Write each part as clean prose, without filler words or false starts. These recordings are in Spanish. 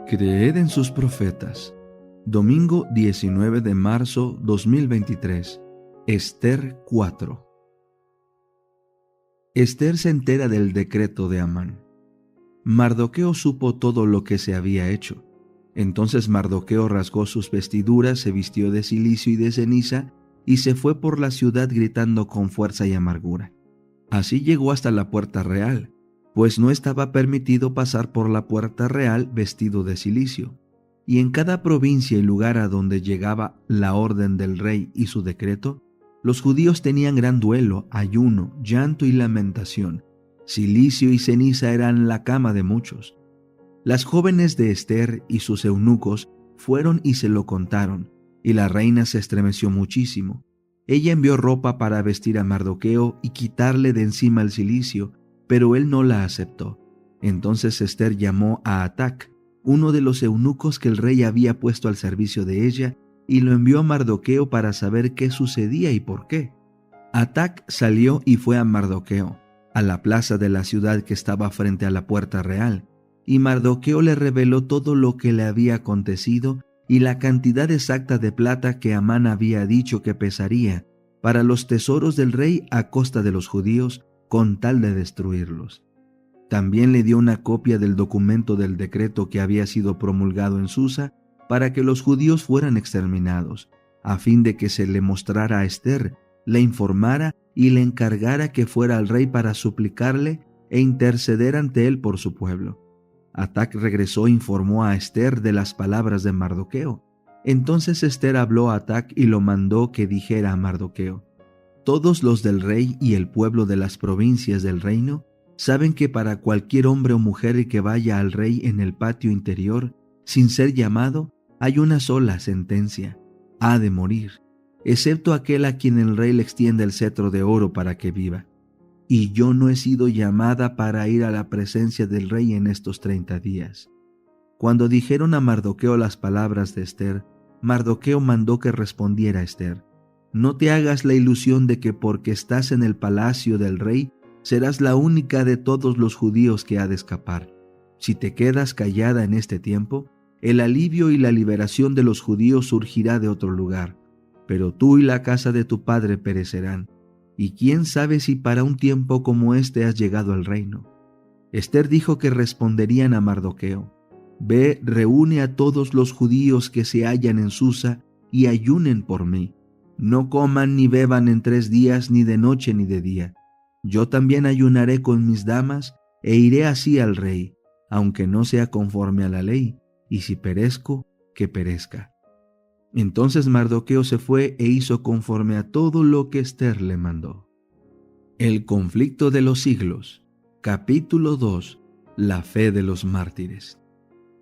Creed en sus profetas. Domingo 19 de marzo 2023. Ester 4. Ester se entera del decreto de Amán. Mardoqueo supo todo lo que se había hecho. Entonces Mardoqueo rasgó sus vestiduras, se vistió de cilicio y de ceniza, y se fue por la ciudad gritando con fuerza y amargura. Así llegó hasta la puerta real, pues no estaba permitido pasar por la puerta real vestido de cilicio. Y en cada provincia y lugar a donde llegaba la orden del rey y su decreto, los judíos tenían gran duelo, ayuno, llanto y lamentación. Cilicio y ceniza eran la cama de muchos. Las jóvenes de Ester y sus eunucos fueron y se lo contaron, y la reina se estremeció muchísimo. Ella envió ropa para vestir a Mardoqueo y quitarle de encima el cilicio, pero él no la aceptó. Entonces Ester llamó a Atac, uno de los eunucos que el rey había puesto al servicio de ella, y lo envió a Mardoqueo para saber qué sucedía y por qué. Atac salió y fue a Mardoqueo, a la plaza de la ciudad que estaba frente a la puerta real, y Mardoqueo le reveló todo lo que le había acontecido y la cantidad exacta de plata que Amán había dicho que pesaría para los tesoros del rey a costa de los judíos, con tal de destruirlos. También le dio una copia del documento del decreto que había sido promulgado en Susa para que los judíos fueran exterminados, a fin de que se le mostrara a Ester, le informara y le encargara que fuera al rey para suplicarle e interceder ante él por su pueblo. Atac regresó e informó a Ester de las palabras de Mardoqueo. Entonces Ester habló a Atac y lo mandó que dijera a Mardoqueo: todos los del rey y el pueblo de las provincias del reino saben que para cualquier hombre o mujer que vaya al rey en el patio interior, sin ser llamado, hay una sola sentencia: ha de morir, excepto aquel a quien el rey le extienda el cetro de oro para que viva. Y yo no he sido llamada para ir a la presencia del rey en estos 30 días. Cuando dijeron a Mardoqueo las palabras de Ester, Mardoqueo mandó que respondiera a Ester: no te hagas la ilusión de que porque estás en el palacio del rey, serás la única de todos los judíos que ha de escapar. Si te quedas callada en este tiempo, el alivio y la liberación de los judíos surgirá de otro lugar, pero tú y la casa de tu padre perecerán. Y quién sabe si para un tiempo como este has llegado al reino. Ester dijo que responderían a Mardoqueo: ve, reúne a todos los judíos que se hallan en Susa y ayunen por mí. No coman ni beban en 3 días, ni de noche ni de día. Yo también ayunaré con mis damas e iré así al rey, aunque no sea conforme a la ley, y si perezco, que perezca. Entonces Mardoqueo se fue e hizo conforme a todo lo que Ester le mandó. El conflicto de los siglos. Capítulo 2. La fe de los mártires.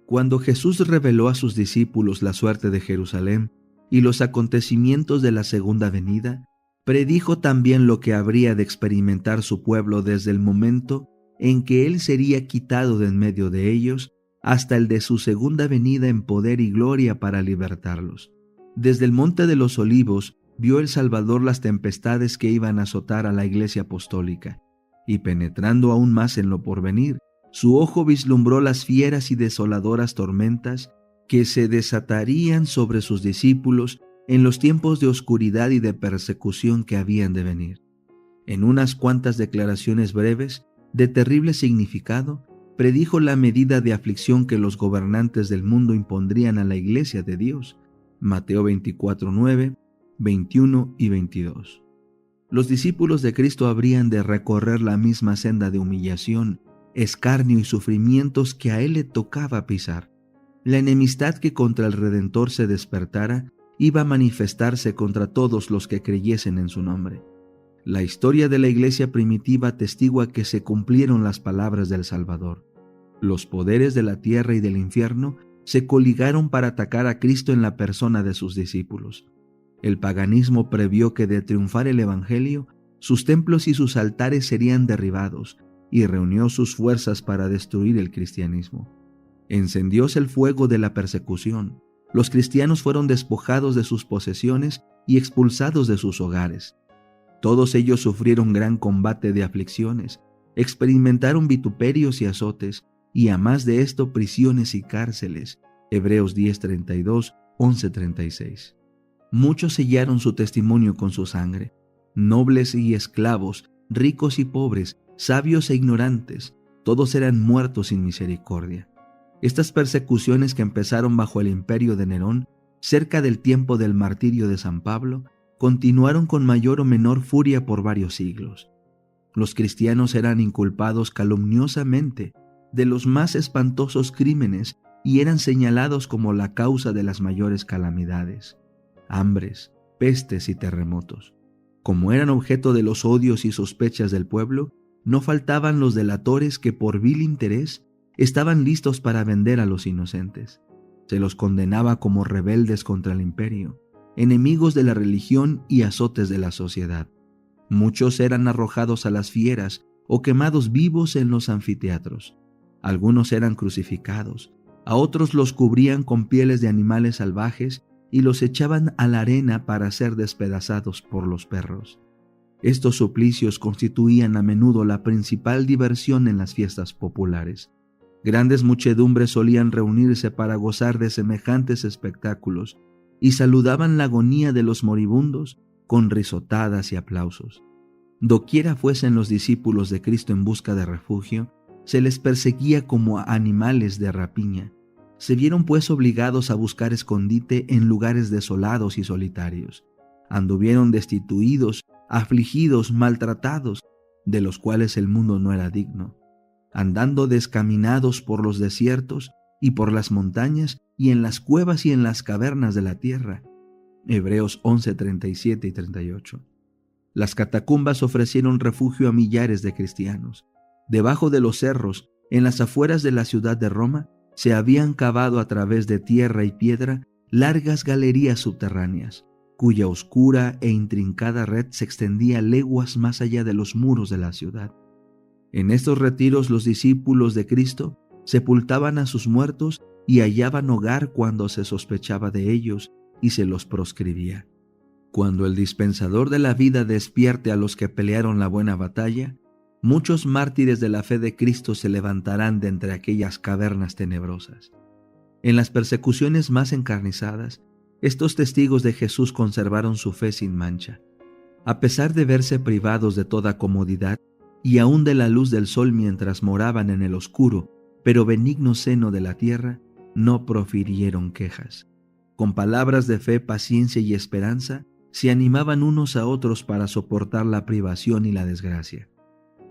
Cuando Jesús reveló a sus discípulos la suerte de Jerusalén y los acontecimientos de la segunda venida, predijo también lo que habría de experimentar su pueblo desde el momento en que él sería quitado de en medio de ellos hasta el de su segunda venida en poder y gloria para libertarlos. Desde el monte de los Olivos vio el Salvador las tempestades que iban a azotar a la iglesia apostólica, y penetrando aún más en lo porvenir, su ojo vislumbró las fieras y desoladoras tormentas que se desatarían sobre sus discípulos en los tiempos de oscuridad y de persecución que habían de venir. En unas cuantas declaraciones breves, de terrible significado, predijo la medida de aflicción que los gobernantes del mundo impondrían a la iglesia de Dios. Mateo 24:9, 21 y 22. Los discípulos de Cristo habrían de recorrer la misma senda de humillación, escarnio y sufrimientos que a él le tocaba pisar. La enemistad que contra el Redentor se despertara iba a manifestarse contra todos los que creyesen en su nombre. La historia de la iglesia primitiva atestigua que se cumplieron las palabras del Salvador. Los poderes de la tierra y del infierno se coligaron para atacar a Cristo en la persona de sus discípulos. El paganismo previó que de triunfar el Evangelio, sus templos y sus altares serían derribados, y reunió sus fuerzas para destruir el cristianismo. Encendióse el fuego de la persecución. Los cristianos fueron despojados de sus posesiones y expulsados de sus hogares. Todos ellos sufrieron gran combate de aflicciones, experimentaron vituperios y azotes, y a más de esto prisiones y cárceles. Hebreos 10:32, 11:36. Muchos sellaron su testimonio con su sangre, nobles y esclavos, ricos y pobres, sabios e ignorantes, todos eran muertos sin misericordia. Estas persecuciones que empezaron bajo el imperio de Nerón, cerca del tiempo del martirio de San Pablo, continuaron con mayor o menor furia por varios siglos. Los cristianos eran inculpados calumniosamente de los más espantosos crímenes y eran señalados como la causa de las mayores calamidades, hambres, pestes y terremotos. Como eran objeto de los odios y sospechas del pueblo, no faltaban los delatores que por vil interés estaban listos para vender a los inocentes. Se los condenaba como rebeldes contra el imperio, enemigos de la religión y azotes de la sociedad. Muchos eran arrojados a las fieras o quemados vivos en los anfiteatros. Algunos eran crucificados, a otros los cubrían con pieles de animales salvajes y los echaban a la arena para ser despedazados por los perros. Estos suplicios constituían a menudo la principal diversión en las fiestas populares. Grandes muchedumbres solían reunirse para gozar de semejantes espectáculos y saludaban la agonía de los moribundos con risotadas y aplausos. Doquiera fuesen los discípulos de Cristo en busca de refugio, se les perseguía como a animales de rapiña. Se vieron pues obligados a buscar escondite en lugares desolados y solitarios. Anduvieron destituidos, afligidos, maltratados, de los cuales el mundo no era digno, andando descaminados por los desiertos y por las montañas y en las cuevas y en las cavernas de la tierra. Hebreos 11:37 y 38. Las catacumbas ofrecieron refugio a millares de cristianos. Debajo de los cerros, en las afueras de la ciudad de Roma, se habían cavado a través de tierra y piedra largas galerías subterráneas, cuya oscura e intrincada red se extendía leguas más allá de los muros de la ciudad. En estos retiros los discípulos de Cristo sepultaban a sus muertos y hallaban hogar cuando se sospechaba de ellos y se los proscribía. Cuando el dispensador de la vida despierte a los que pelearon la buena batalla, muchos mártires de la fe de Cristo se levantarán de entre aquellas cavernas tenebrosas. En las persecuciones más encarnizadas, estos testigos de Jesús conservaron su fe sin mancha. A pesar de verse privados de toda comodidad y aún de la luz del sol mientras moraban en el oscuro pero benigno seno de la tierra, no profirieron quejas. Con palabras de fe, paciencia y esperanza, se animaban unos a otros para soportar la privación y la desgracia.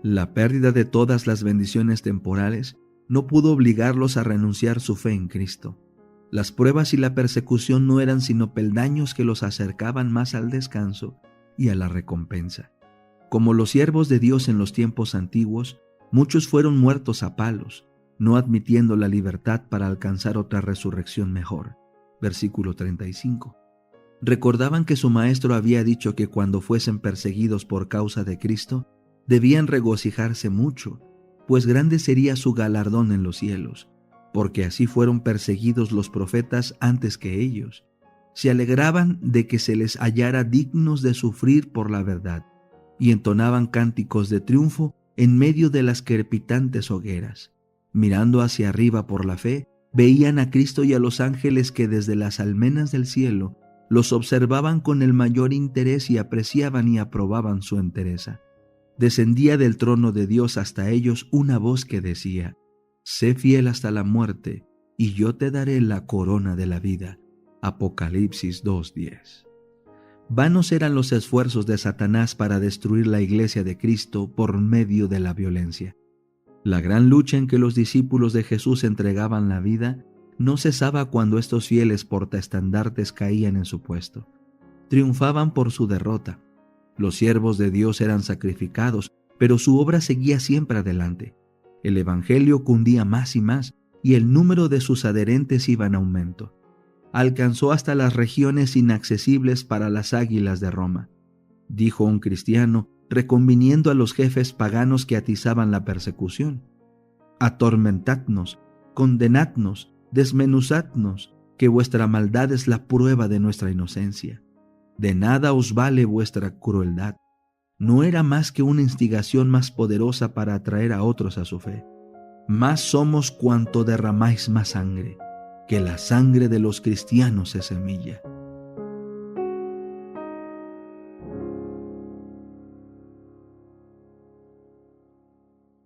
La pérdida de todas las bendiciones temporales no pudo obligarlos a renunciar su fe en Cristo. Las pruebas y la persecución no eran sino peldaños que los acercaban más al descanso y a la recompensa. Como los siervos de Dios en los tiempos antiguos, muchos fueron muertos a palos, no admitiendo la libertad para alcanzar otra resurrección mejor. Versículo 35. Recordaban que su maestro había dicho que cuando fuesen perseguidos por causa de Cristo, debían regocijarse mucho, pues grande sería su galardón en los cielos, porque así fueron perseguidos los profetas antes que ellos. Se alegraban de que se les hallara dignos de sufrir por la verdad, y entonaban cánticos de triunfo en medio de las crepitantes hogueras. Mirando hacia arriba por la fe, veían a Cristo y a los ángeles que desde las almenas del cielo los observaban con el mayor interés y apreciaban y aprobaban su entereza. Descendía del trono de Dios hasta ellos una voz que decía: «Sé fiel hasta la muerte, y yo te daré la corona de la vida». Apocalipsis 2:10. Vanos eran los esfuerzos de Satanás para destruir la iglesia de Cristo por medio de la violencia. La gran lucha en que los discípulos de Jesús entregaban la vida no cesaba cuando estos fieles portaestandartes caían en su puesto. Triunfaban por su derrota. Los siervos de Dios eran sacrificados, pero su obra seguía siempre adelante. El evangelio cundía más y más, y el número de sus adherentes iba en aumento. Alcanzó hasta las regiones inaccesibles para las águilas de Roma. Dijo un cristiano, reconviniendo a los jefes paganos que atizaban la persecución: «Atormentadnos, condenadnos, desmenuzadnos, que vuestra maldad es la prueba de nuestra inocencia. De nada os vale vuestra crueldad». No era más que una instigación más poderosa para atraer a otros a su fe. más somos cuanto derramáis más sangre, que la sangre de los cristianos es semilla.